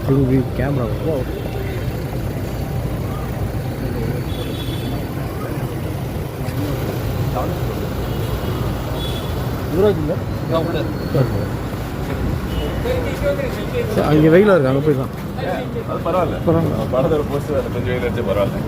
திரும்பி கேமரா அங்கே வெயிலாக இருக்கு, அங்கே போய்தான். அது பரவாயில்ல, பரவாயில்ல. படத்தோட போஸ்ட் கொஞ்சம் வெயில் அடிச்சு பரவாயில்ல.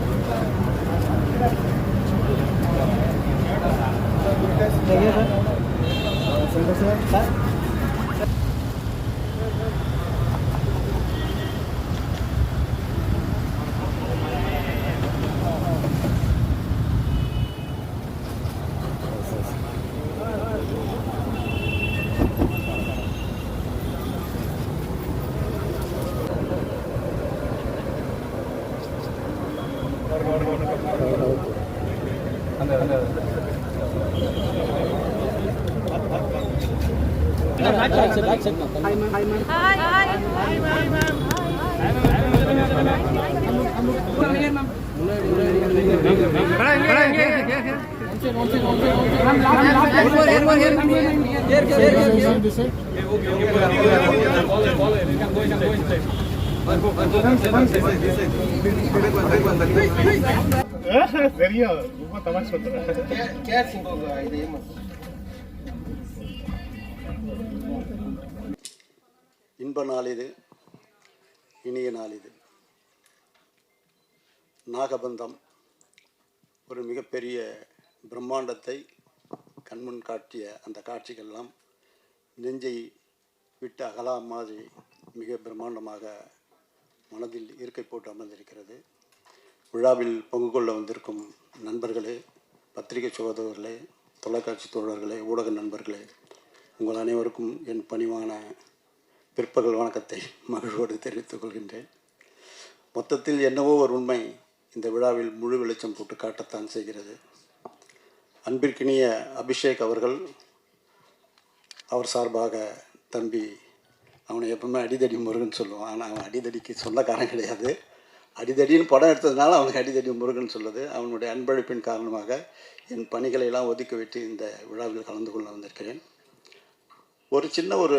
இன்ப நாள் இது, இனிய நாள் இது. நாகபந்தம் ஒரு மிகப்பெரிய பிரம்மாண்டத்தை கண்முன் காட்டிய அந்த காட்சிகள்லாம் நெஞ்சை விட்டு அகலா மாதிரி மிக பிரம்மாண்டமாக மனதில் இருக்கை போட்டு அமர்ந்திருக்கிறது. விழாவில் பங்கு கொள்ள வந்திருக்கும் நண்பர்களே, பத்திரிகை சகோதரர்களே, தொலைக்காட்சி தோழர்களே, ஊடக நண்பர்களே, உங்கள் அனைவருக்கும் என் பணிவான பிற்பகல் வணக்கத்தை மகிழ்வோடு தெரிவித்துக் கொள்கின்றேன். மொத்தத்தில் என்னவோ ஒரு உண்மை இந்த விழாவில் முழு வெளிச்சம் போட்டு காட்டத்தான் செய்கிறது. அன்பிற்கினிய அபிஷேக் அவர்கள், அவர் சார்பாக தம்பி, அவனை எப்பவுமே அடிதடி முருகன் சொல்லுவான். ஆனால் அவன் அடிதடிக்கு சொந்தக்காரன் கிடையாது. அடிதடின்னு படம் எடுத்ததுனால அவனுக்கு அடிதடி முருகன் சொல்லுது. அவனுடைய அன்பளிப்பின் காரணமாக என் பணிகளை எல்லாம் ஒதுக்கிவிட்டு இந்த விழாவில் கலந்து கொள்ள வந்திருக்கிறேன். ஒரு சின்ன ஒரு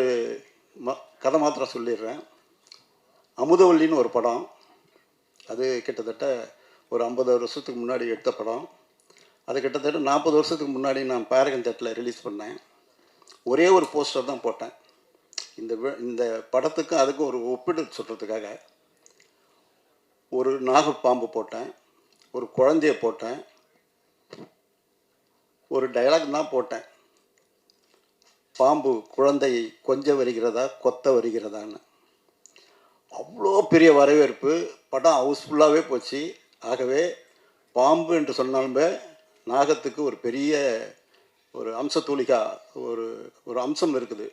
கதை மாத்திரம் சொல்லிடுறேன். அமுதவல்லின்னு ஒரு படம், அது கிட்டத்தட்ட ஒரு 50 வருஷத்துக்கு முன்னாடி எடுத்த படம். அது கிட்டத்தட்ட 40 வருஷத்துக்கு முன்னாடி நான் பேரகன் தேட்டரில் ரிலீஸ் பண்ணேன். ஒரே ஒரு போஸ்டர் தான் போட்டேன். இந்த படத்துக்கும் அதுக்கும் ஒரு ஒப்பிடு சொல்கிறதுக்காக ஒரு நாகப்பாம்பு போட்டேன், ஒரு குழந்தைய போட்டேன், ஒரு டயலாக் தான் போட்டேன். பாம்பு குழந்தையை கொஞ்ச வருகிறதா கொத்த வருகிறதான்னு. அவ்வளோ பெரிய வரவேற்பு, படம் ஹவுஸ்ஃபுல்லாகவே போச்சு. ஆகவே பாம்பு என்று சொன்னாலுமே நாகத்துக்கு ஒரு பெரிய ஒரு அம்சத்தூளிகா ஒரு அம்சம் இருக்குது,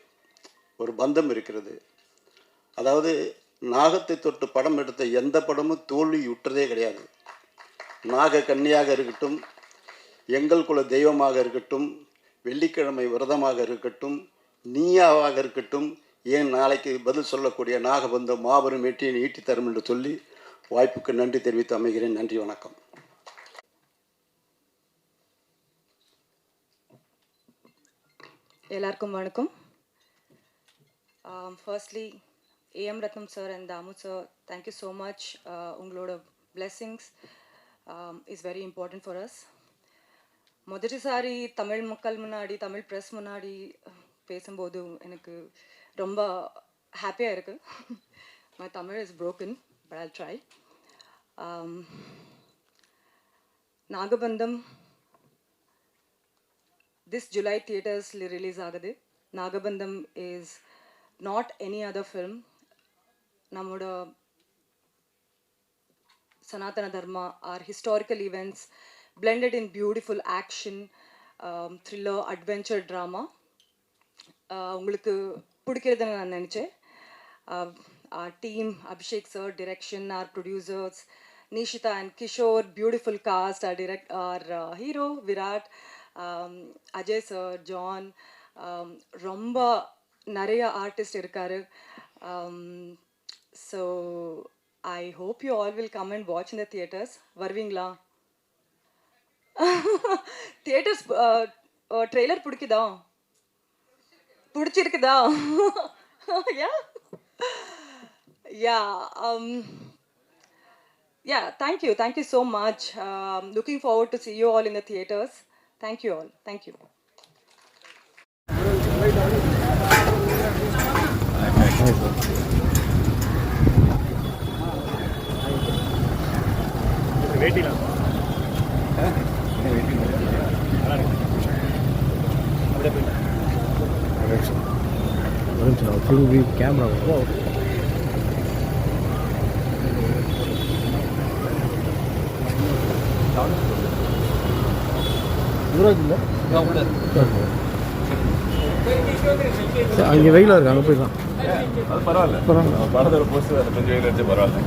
ஒரு பந்தம் இருக்கிறது. அதாவது நாகத்தை தொட்டு படம் எடுத்த எந்த படமும் தோல்வி உற்றதே கிடையாது. நாக கன்னியாக இருக்கட்டும், எங்கள் குல தெய்வமாக இருக்கட்டும், வெள்ளிக்கிழமை விரதமாக இருக்கட்டும், நீயாவாக இருக்கட்டும், ஏன் நாளைக்கு பதில் சொல்லக்கூடிய நாகபந்தம் மாபெரும் வெற்றியை ஈட்டி தரும் என்று சொல்லி வாய்ப்புக்கு நன்றி தெரிவித்து அமைகிறேன். நன்றி, வணக்கம். எல்லாருக்கும் வணக்கம். Firstly AM Ratnam sir and Damu sir, thank you so much. உங்களோட blessings is very important for us. முதல்சாரி தமிழ் மக்கள் முன்னாடி, தமிழ் ப்ரெஸ் முன்னாடி பேசும்போது எனக்கு ரொம்ப ஹாப்பியாக இருக்குது. My Tamil is broken, but I'll try. நாகபந்தம் this July theaters release ஆகுது. நாகபந்தம் is not any other film. நம்மோட Sanatana Dharma, our historical events blended in beautiful action, thriller, adventure, drama. உங்களுக்கு பிடிக்கிறதுன்னு நான் நினச்சேன். Our team, Abhishek sir, direction, our producers, Nishita and Kishore, beautiful cast, our hero, Virat, Ajay sir, John, ரொம்ப நிறைய artist இருக்காரு. So I hope you all will come and watch in the theaters. வருவீங்களா? Theatres trailer பிடிக்குதா? பிடிச்சிருக்குதா? Yeah yeah yeah, thank you so much. Looking forward to see you all in the theaters. Thank you all. Thank you. Full view camera அங்கே வெயிலாக இருக்கு, அங்கே போய்தான். அது பரவாயில்ல, படத்தோட போஸ்ட் கொஞ்சம் வெயில் அடிச்சு பரவாயில்ல.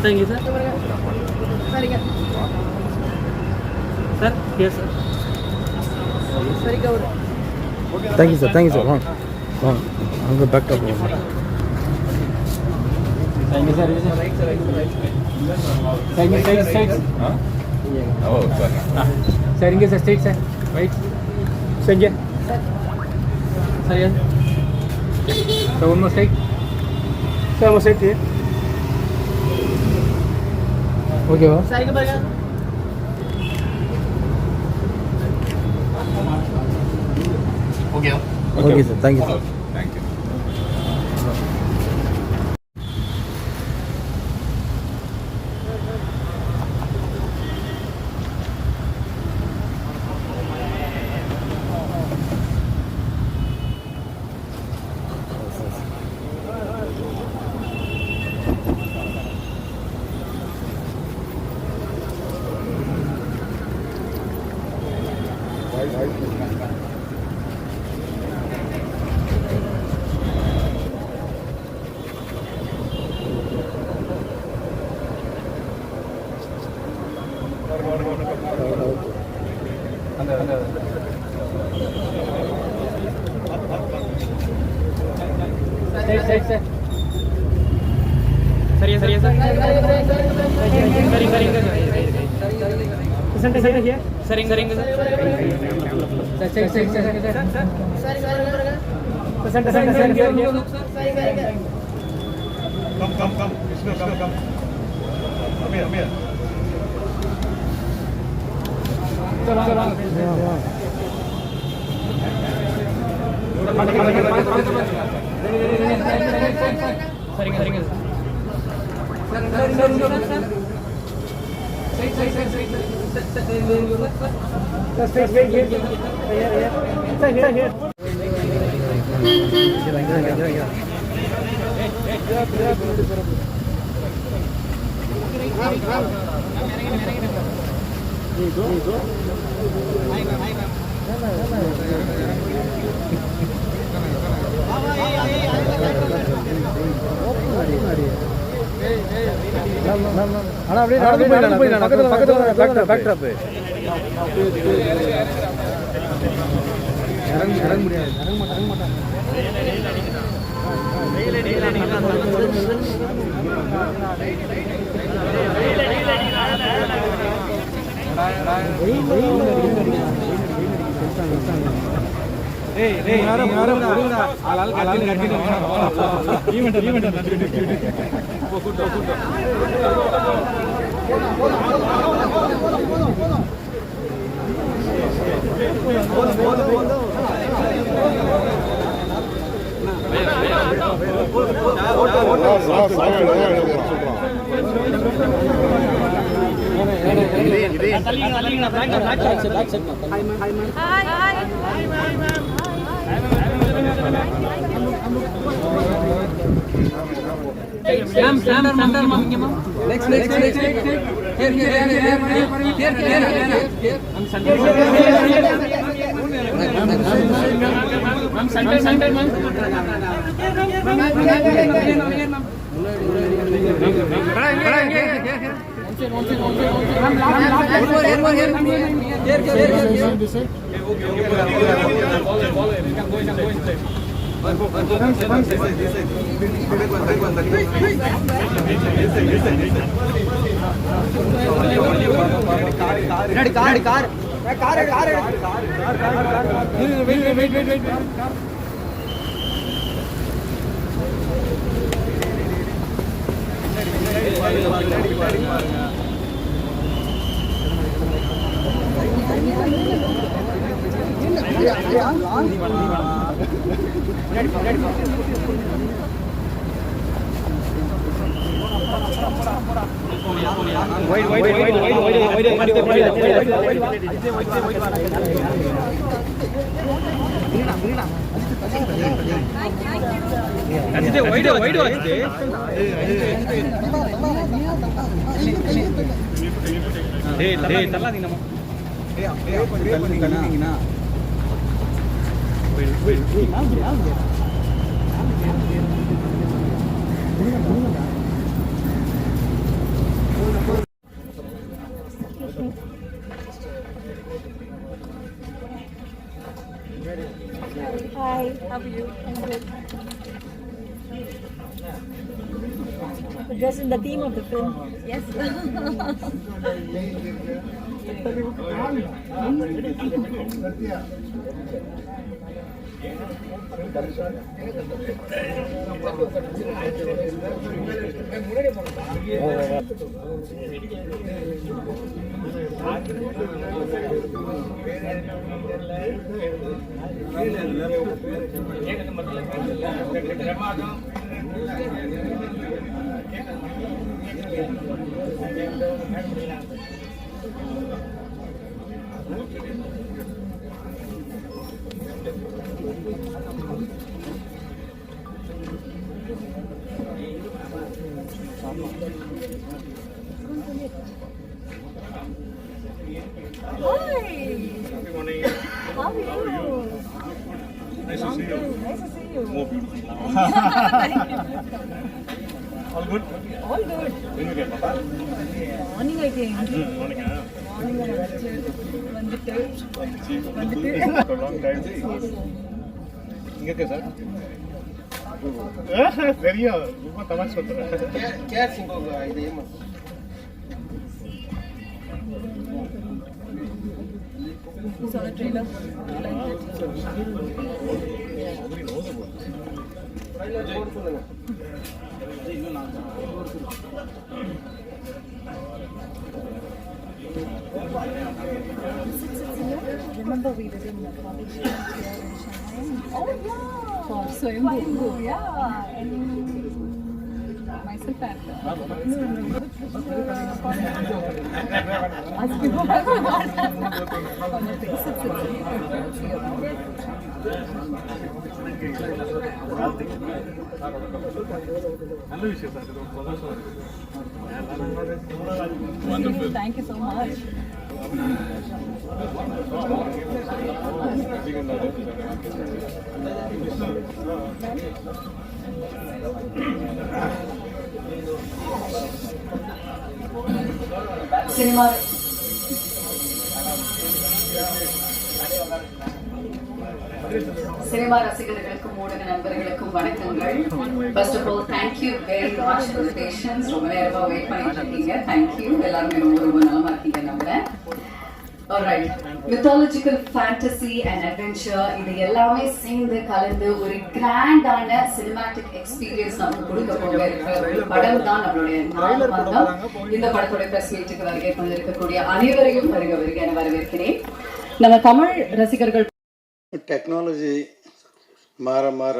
Thank you, sir. Sir, yes, sir. Thank you sir, thank you sir. வாங்க வாங்க, அங்கே பேக்டாப் போங்க. Thank you, sir. Thank you, sir. Oh, sorry. Sir, இங்கே sir straight sir, right sir, இங்கே sir, yes sir, one more straight sir, one straight ஓகேவா sir? இங்கே பாருங்க. Okay okay sir, thank you sir. Thank you. சரி sir, சரியா சரியா sir, சரி சரிங்க சார், சரிங்க சரிங்க சரிங்க சார், சரி சரி சரி சார், சரி சரிங்க சார், சரிங்க சரிங்க ஆனால் அப்படியே நடந்து போய் பக்கத்தில் பேக்டாப் இறங்க முடியாது, இறங்க மாட்டாங்க. Hi, how are you? I'm good. Just in the theme of the film. Yes. Hi. Good morning. How are you? Nice to see you. Nice to see you. More beautiful. Thank you. All good? All good. When you came, Papa? Morning I came. Morning, huh? Morning I வந்துட்டு for a long time. இங்க இருக்கே sir. தெரியும். ரொம்ப தமாஷ் பண்றேன். Care சிங்கோ இது ஏமா. You saw the trailer? Remember we did in the college here in Chennai? Oh yeah! For Swayambhu. Yeah! And myself and wonderful. Thank you so much. Cinema cinema ரசிகர்களுக்கும் ஊடக நண்பர்களுக்கும் வணக்கங்கள். First of all thank you very much for the patience. ரொம்ப நேரமா wait பண்ணிட்டு இருக்கீங்க. Thank you. எல்லாருமே ரொம்ப நலமா இருக்கீங்க நம்புறேன். Alright, mythological fantasy and adventure இது எல்லாமே சேர்ந்து கலந்து ஒரு கிராண்டான சினிமாட்டிக் எக்ஸ்பீரியன்ஸ் நமக்கு கொடுக்க போக இருக்கிற படம் தான் நம்மளுடைய நாகபந்தம். இந்த படத்தோட பிரஸ் மீட்டுக்கு வருகை கொண்டிருக்கக்கூடிய அனைவரையும் வருக வருக என வரவேற்கிறேன். நம்ம தமிழ் ரசிகர்கள் டெக்னாலஜி மாற மாற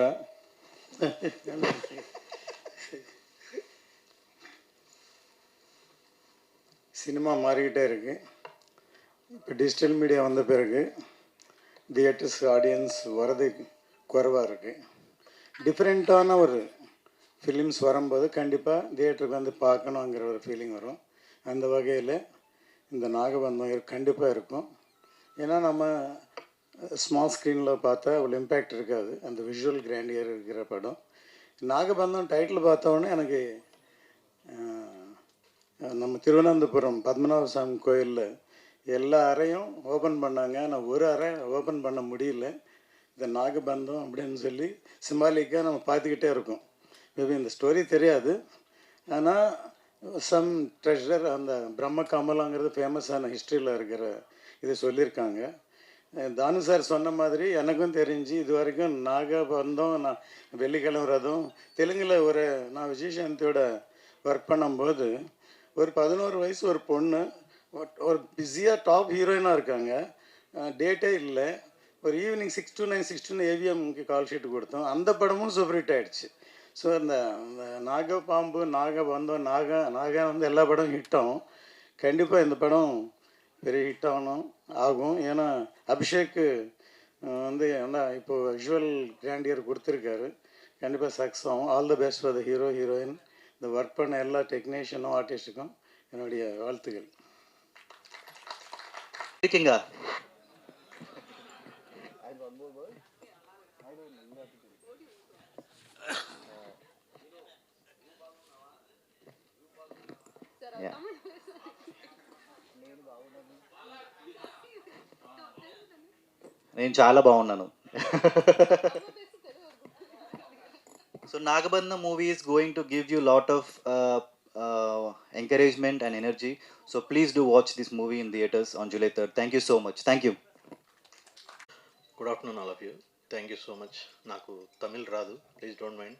சினிமா மாறிக்கிட்டே இருக்கு. இப்போ டிஜிட்டல் மீடியா வந்த பிறகு தியேட்டர்ஸ் ஆடியன்ஸ் வரது குறைவாக இருக்குது. டிஃப்ரெண்ட்டான ஒரு ஃபிலிம்ஸ் வரும்போது கண்டிப்பாக தியேட்டருக்கு வந்து பார்க்கணுங்கிற ஒரு ஃபீலிங் வரும். அந்த வகையில் இந்த நாகபந்தம் கண்டிப்பாக இருக்கும். ஏன்னா நம்ம ஸ்மால் ஸ்க்ரீனில் பார்த்தா அவ்வளோ இம்பேக்ட் இருக்காது. அந்த விஷுவல் கிராண்டியர் இருக்கிற படம். நாகபந்தம் டைட்டில் பார்த்தோன்னே எனக்கு நம்ம திருவனந்தபுரம் பத்மநாப சாமி கோயிலில் எல்லா அறையும் ஓப்பன் பண்ணாங்க. ஆனால் ஒரு அறை ஓப்பன் பண்ண முடியல. இந்த நாகபந்தம் அப்படின்னு சொல்லி சிம்பாலிக்காக நம்ம பார்த்துக்கிட்டே இருக்கோம். மேபி இந்த ஸ்டோரி தெரியாது, ஆனால் சம் ட்ரெஷர் அந்த பிரம்ம கமலங்கிறது ஃபேமஸான ஹிஸ்ட்ரியில் இருக்கிற இது சொல்லியிருக்காங்க. தானு சார் சொன்ன மாதிரி எனக்கும் தெரிஞ்சு இது வரைக்கும் நாகபந்தம், நான் வெள்ளிக்கிழமை ரதம் தெலுங்கில் நான் விஜயசாந்தியோட ஒர்க் பண்ணும்போது ஒரு 11 வயசு ஒரு பொண்ணு ஒரு பிஸியாக டாப் ஹீரோயினாக இருக்காங்க. டேட்டே இல்லை. ஒரு ஈவினிங் 6 to 9 ஏவிஎம்க்கு கால் ஷீட் கொடுத்தோம். அந்த படமும் சூப்பர் ஹிட் ஆகிடுச்சு. ஸோ இந்த நாகப்பாம்பு, நாகபந்தம், நாகா வந்து எல்லா படமும் ஹிட் ஆகும். கண்டிப்பாக இந்த படம் பெரிய ஹிட் ஆகும். ஏன்னா அபிஷேக்கு வந்து என்ன இப்போது விஷுவல் கிராண்டியர் கொடுத்துருக்காரு. கண்டிப்பாக சக்ஸஸ் ஆகும். All the best for the heroine. இந்த ஒர்க் பண்ண எல்லா டெக்னீஷியனும் ஆர்டிஸ்ட்டுக்கும் என்னுடைய வாழ்த்துக்கள். இருக்கீங்க నేను చాలా బాగున్నాను. So Nagabandham movie is going to give you lot of encouragement and energy. So please do watch this movie in theaters on July 3rd. Thank you so much. Thank you. Good afternoon all of you. Thank you so much. నాకు తమిళ్ రాదు, please don't mind.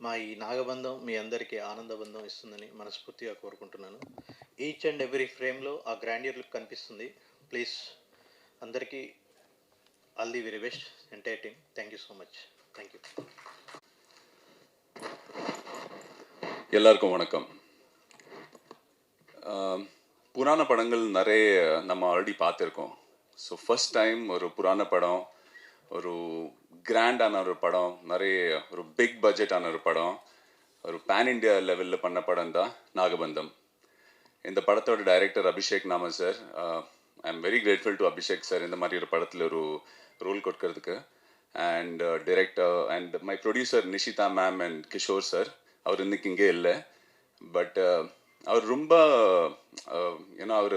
మా ఈ నాగబంధం మీ అందరికీ ఆనందబంధం ఇస్తుందని మనస్ఫూర్తిగా కోరుకుంటున్నాను. Each and every ఫ్రేమ్లో ఆ గ్రాండియర్ లుక్ కనిపిస్తుంది. ప్లీజ్ అందరికీ all the very best entire team. Thank you so much. Thank you. எல்லாருக்கும் வணக்கம். புராண படங்கள் நிறைய நம்ம ஆல்ரெடி பார்த்துருக்கோம். ஸோ ஃபஸ்ட் டைம் ஒரு புராண படம், ஒரு கிராண்டான ஒரு படம், நிறைய ஒரு பிக் பட்ஜெட்டான ஒரு படம், ஒரு பேன் இண்டியா லெவலில் பண்ண படம் தான் நாகபந்தம். இந்த படத்தோட டைரக்டர் அபிஷேக் நாம sir. I am very grateful to Abhishek sir இந்த மாதிரி ஒரு படத்தில் ஒரு ரோல் கொடுக்கறதுக்கு. And director and my producer Nishitha ma'am and Kishore sir. அவர் இன்னைக்கு இங்கே இல்லை. பட் அவர் ரொம்ப ஏன்னா அவர்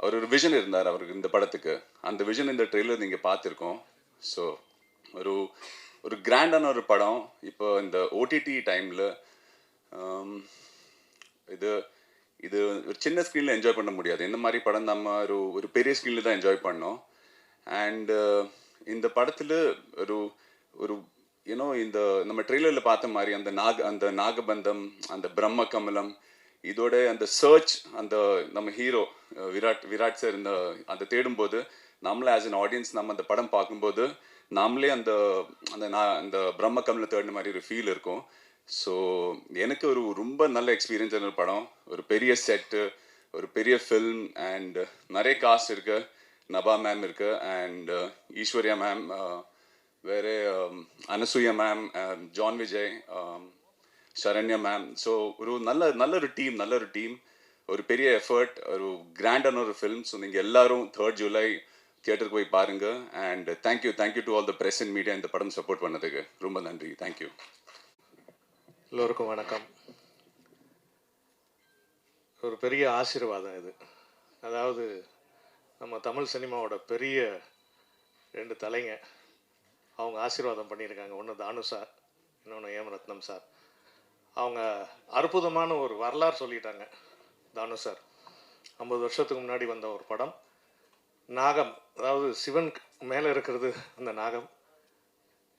ஒரு விஷன் இருந்தார் அவருக்கு இந்த படத்துக்கு. அந்த விஷன் இந்த ட்ரெய்லர் நீங்கள் பார்த்துருக்கோம். ஸோ ஒரு கிராண்டான ஒரு படம். இப்போ இந்த ஓடிடி டைமில் இது ஒரு சின்ன ஸ்க்ரீனில் என்ஜாய் பண்ண முடியாது. இந்த மாதிரி படம் நம்ம ஒரு பெரிய ஸ்க்ரீனில் தான் என்ஜாய் பண்ணோம். அண்டு இந்த படத்தில் ஒரு யூனோ இந்த நம்ம ட்ரெய்லரில் பார்த்த மாதிரி அந்த நாகபந்தம், அந்த பிரம்ம கமலம், இதோட அந்த சர்ச், அந்த நம்ம ஹீரோ விராட் சார் அந்த தேடும்போது நம்மளே ஆஸ் அன் ஆடியன்ஸ் நம்ம அந்த படம் பார்க்கும்போது நாமளே அந்த பிரம்ம கமலை தேடின மாதிரி ஒரு ஃபீல் இருக்கும். ஸோ எனக்கு ரொம்ப நல்ல எக்ஸ்பீரியன்ஸான ஒரு படம். ஒரு பெரிய செட்டு, ஒரு பெரிய ஃபில்ம், அண்ட் நிறைய காஸ்ட் இருக்கு. நபா மேம் இருக்கு, அண்ட் ஈஸ்வர்யா மேம், வேறு Anasuya ma'am, John Vijay, Saranya ma'am. So நல்ல ஒரு டீம், ஒரு பெரிய எஃபர்ட், ஒரு கிராண்டான ஒரு ஃபில்ம். ஸோ நீங்கள் எல்லாரும் 3rd July தியேட்டருக்கு போய் பாருங்கள். And thank you to all the press and media இந்த படம் சப்போர்ட் பண்ணதுக்கு ரொம்ப நன்றி. தேங்க்யூ. எல்லோருக்கும் வணக்கம். ஒரு பெரிய ஆசீர்வாதம் இது. அதாவது நம்ம தமிழ் சினிமாவோட பெரிய 2 தலைங்க அவங்க ஆசீர்வாதம் பண்ணியிருக்காங்க. ஒன்று தானு சார், இன்னொன்று ஏம் ரத்னம் சார். அவங்க அற்புதமான ஒரு வரலாறு சொல்லிட்டாங்க. தானு சார் 50 வருஷத்துக்கு முன்னாடி வந்த ஒரு படம் நாகம், அதாவது சிவன் மேலே இருக்கிறது அந்த நாகம்.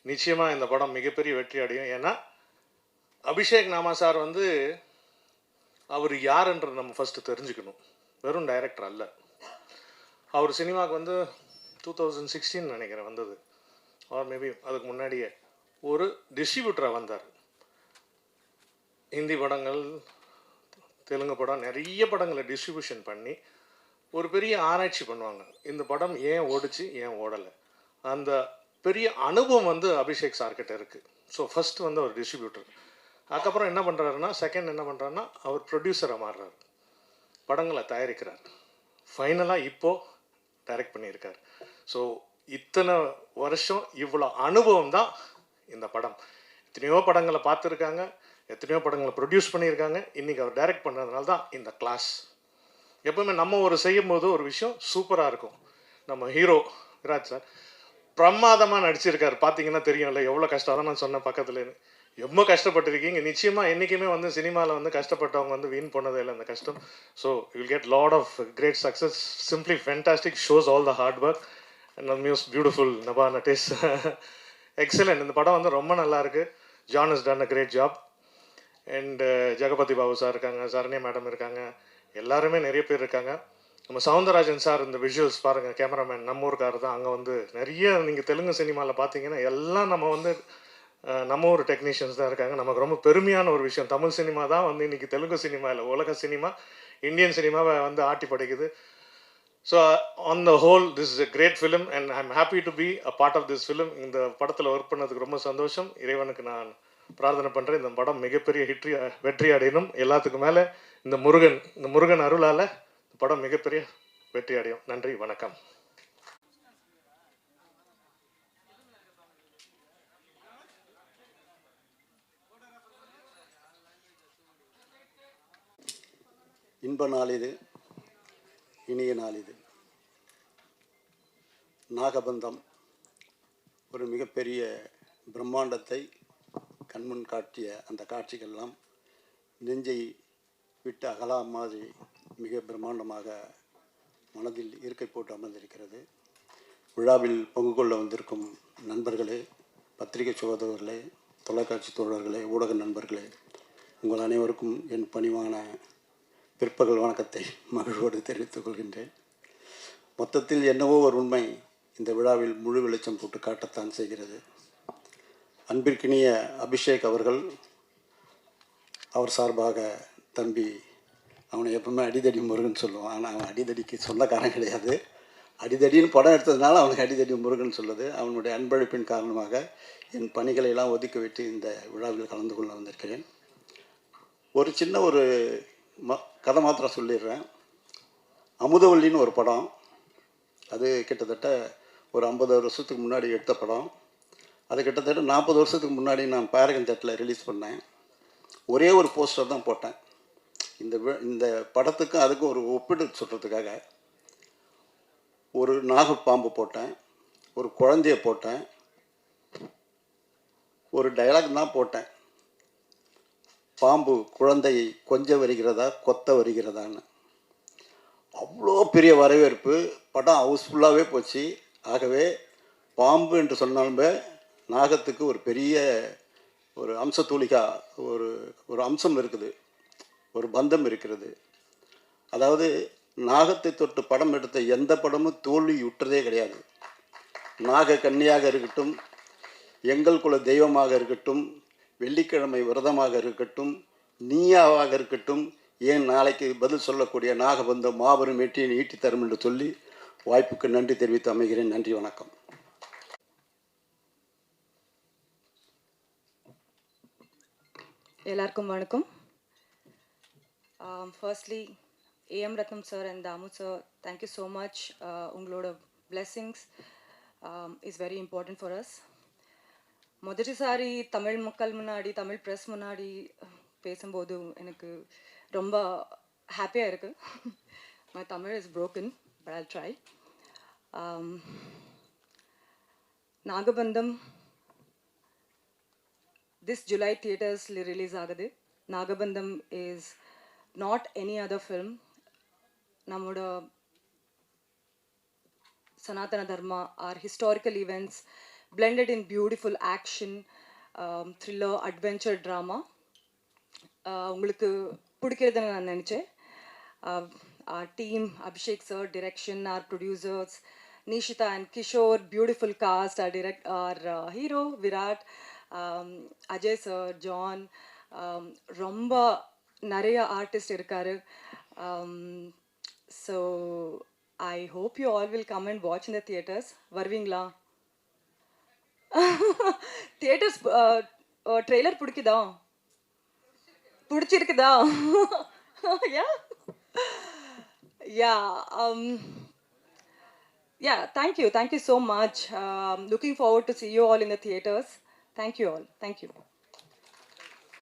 நிச்சயமாக இந்த படம் மிகப்பெரிய வெற்றி அடையும். ஏன்னா அபிஷேக் நாமா சார் வந்து அவர் யாருன்றது நம்ம ஃபஸ்ட்டு தெரிஞ்சுக்கணும். வெறும் டைரக்டர் அல்ல. அவர் சினிமாவுக்கு வந்து 2016 நினைக்கிறேன் வந்தது, ஆர் மேபி அதுக்கு முன்னாடியே ஒரு டிஸ்ட்ரிபியூட்டராக வந்தார். ஹிந்தி படங்கள், தெலுங்கு படம், நிறைய படங்களை டிஸ்ட்ரிபியூஷன் பண்ணி ஒரு பெரிய ஆராய்ச்சி பண்ணுவாங்க. இந்த படம் ஏன் ஓடிச்சு, ஏன் ஓடலை, அந்த பெரிய அனுபவம் வந்து அபிஷேக் சார்கிட்ட இருக்குது. ஸோ ஃபஸ்ட்டு வந்து அவர் டிஸ்ட்ரிபியூட்டர். அதுக்கப்புறம் என்ன பண்ணுறாருன்னா, செகண்ட் என்ன பண்ணுறாருன்னா அவர் ப்ரொடியூசராக மாறுறாரு, படங்களை தயாரிக்கிறார். ஃபைனலாக இப்போது டைரக்ட் பண்ணியிருக்கார். ஸோ இத்தனை வருஷம் இவ்வளோ அனுபவம் தான் இந்த படம். எத்தனையோ படங்களை பார்த்துருக்காங்க, எத்தனையோ படங்களை ப்ரொடியூஸ் பண்ணியிருக்காங்க. இன்றைக்கி அவர் டைரக்ட் பண்ணுறதுனால தான் இந்த கிளாஸ். எப்போவுமே நம்ம ஒரு செய்யும்போது ஒரு விஷயம் சூப்பராக இருக்கும். நம்ம ஹீரோ விராஜ் சார் பிரமாதமாக நடிச்சிருக்காரு. பார்த்தீங்கன்னா தெரியும்ல எவ்வளோ கஷ்டம். தான் நான் சொன்னேன் பக்கத்துலேருந்து ரொம்ப கஷ்டப்பட்டிருக்கீங்க. நிச்சயமாக என்றைக்குமே வந்து சினிமாவில் வந்து கஷ்டப்பட்டவங்க வந்து வீண் போனதே இல்லை அந்த கஷ்டம். So you get lot of great success. Simply fantastic, shows all the hard work and muse beautiful Nabha Natesh. Excellent. இந்த படம் வந்து ரொம்ப நல்லாயிருக்கு. John has done a great job. And Jagapathi Babu sir இருக்காங்க, சரண்யா மேடம் இருக்காங்க, எல்லாருமே நிறைய பேர் இருக்காங்க. நம்ம சவுந்தரராஜன் சார் இந்த விஷுவல்ஸ் பாருங்கள், கேமராமேன் நம்ம ஊருக்கார் தான். அங்கே வந்து நிறைய நீங்கள் தெலுங்கு சினிமாவில் பார்த்தீங்கன்னா எல்லாம் நம்ம வந்து நம்ம ஊர் டெக்னீஷியன்ஸ் தான் இருக்காங்க. நமக்கு ரொம்ப பெருமையான ஒரு விஷயம். தமிழ் சினிமா தான் வந்து இன்றைக்கி தெலுங்கு சினிமா இல்லை, உலக சினிமா, இந்தியன் சினிமாவை வந்து ஆட்டி படைக்குது. So on the whole this is a great film and I'm happy to be a part of this film. இந்த படத்தில் ஒர்க் பண்ணதுக்கு ரொம்ப சந்தோஷம். இறைவனுக்கு நான் பிரார்த்தனை பண்ணுறேன் இந்த படம் மிகப்பெரிய வெற்றி அடையணும். எல்லாத்துக்கும் மேலே இந்த முருகன் அருளால் இந்த படம் மிகப்பெரிய வெற்றி அடையும். நன்றி, வணக்கம். இன்ப நாள் இது, இனிய நாள் இது. நாகபந்தம் ஒரு மிகப்பெரிய பிரம்மாண்டத்தை கண்முன் காட்டிய அந்த காட்சிகள்லாம் நெஞ்சை விட்டு அகலா மாதிரி மிக பிரம்மாண்டமாக மனதில் இருக்கை போட்டு அமர்ந்திருக்கிறது. விழாவில் பங்கு கொள்ள வந்திருக்கும் நண்பர்களே, பத்திரிகை சகோதரர்களே, தொலைக்காட்சி தோழர்களே, ஊடக நண்பர்களே, உங்கள் அனைவருக்கும் என் பணிவான பிற்பகல் வணக்கத்தை மகிழ்வோடு தெரிவித்துக் கொள்கின்றேன். மொத்தத்தில் என்னவோ ஒரு உண்மை இந்த விழாவில் முழு வெளிச்சம் போட்டு காட்டத்தான் செய்கிறது. அன்பிற்கினிய அபிஷேக் அவர்கள், அவர் சார்பாக தம்பி, அவனை எப்பவுமே அடிதடி முருகன் சொல்லுவான். ஆனால் அவன் அடிதடிக்கு சொந்தக்காரன் கிடையாது. அடிதடின்னு படம் எடுத்ததுனால அவனுக்கு அடிதடி முருகன் சொல்லுது. அவனுடைய அன்பளிப்பின் காரணமாக என் பணிகளை எல்லாம் ஒதுக்கிவிட்டு இந்த விழாவில் கலந்து கொள்ள வந்திருக்கிறேன். ஒரு சின்ன ஒரு கதை மாத்திரம் சொல்லிடுறேன். அமுதவல்லின்னு ஒரு படம், அது கிட்டத்தட்ட ஒரு 50 வருஷத்துக்கு முன்னாடி எடுத்த படம். அது கிட்டத்தட்ட 40 வருஷத்துக்கு முன்னாடி நான் பேரகன் தேட்டரில் ரிலீஸ் பண்ணேன். ஒரே ஒரு போஸ்டர் தான் போட்டேன். இந்த படத்துக்கும் அதுக்கும் ஒரு ஒப்பிட்டு சொல்கிறதுக்காக ஒரு நாகப்பாம்பு போட்டேன், ஒரு குழந்தைய போட்டேன், ஒரு டயலாக் தான் போட்டேன். பாம்பு குழந்தையை கொஞ்ச வருகிறதா கொத்த வருகிறதான்னு. அவ்வளோ பெரிய வரவேற்பு. படம் ஹவுஸ்ஃபுல்லாகவே போச்சு. ஆகவே பாம்பு என்று சொன்னாலுமே நாகத்துக்கு ஒரு பெரிய ஒரு அம்சத்தூளிகா ஒரு அம்சம் இருக்குது, ஒரு பந்தம் இருக்கிறது. அதாவது நாகத்தை தொட்டு படம் எடுத்த எந்த படமும் தோல்வி விட்டுறதே கிடையாது. நாக கன்னியாக இருக்கட்டும், எங்கள் குல தெய்வமாக இருக்கட்டும், வெள்ளிக்கிழமை விரதமாக இருக்கட்டும், நீயாவாக இருக்கட்டும், ஏன் நாளைக்கு பதில் சொல்லக்கூடிய நாகபந்தம் மாபெரும் வெற்றியை ஈட்டி தரும் என்று சொல்லி வாய்ப்புக்கு நன்றி தெரிவித்து அமைகிறேன். நன்றி, வணக்கம். எல்லாருக்கும் வணக்கம். Firstly AM Ratnam sir and Damu sir, thank you so much. உங்களோட blessings is very important for us. முதல்சாரி தமிழ் மக்கள் முன்னாடி, தமிழ் ப்ரெஸ் முன்னாடி பேசும்போது எனக்கு ரொம்ப ஹாப்பியாக இருக்குது. My Tamil is broken, but I'll try. நாகபந்தம் this July theaters release ஆகுது. நாகபந்தம் is not any other film. நம்மோட சனாதன தர்மா, our historical events blended in beautiful action, thriller, adventure, drama. உங்களுக்கு பிடிக்கிறதுன்னு நான் நினச்சேன். Our team, Abhishek sir, direction, our producers, Nishita and Kishore, beautiful cast, our hero, Virat, Ajay sir, John, ரொம்ப நிறைய artist இருக்காரு. So I hope you all will come and watch in the theaters. வருவீங்களா? Theatres trailer பிடிக்குதா? பிடிச்சிருக்குதா? Yeah, thank you so much. Looking forward to see you all in the theaters. Thank you all. Thank you.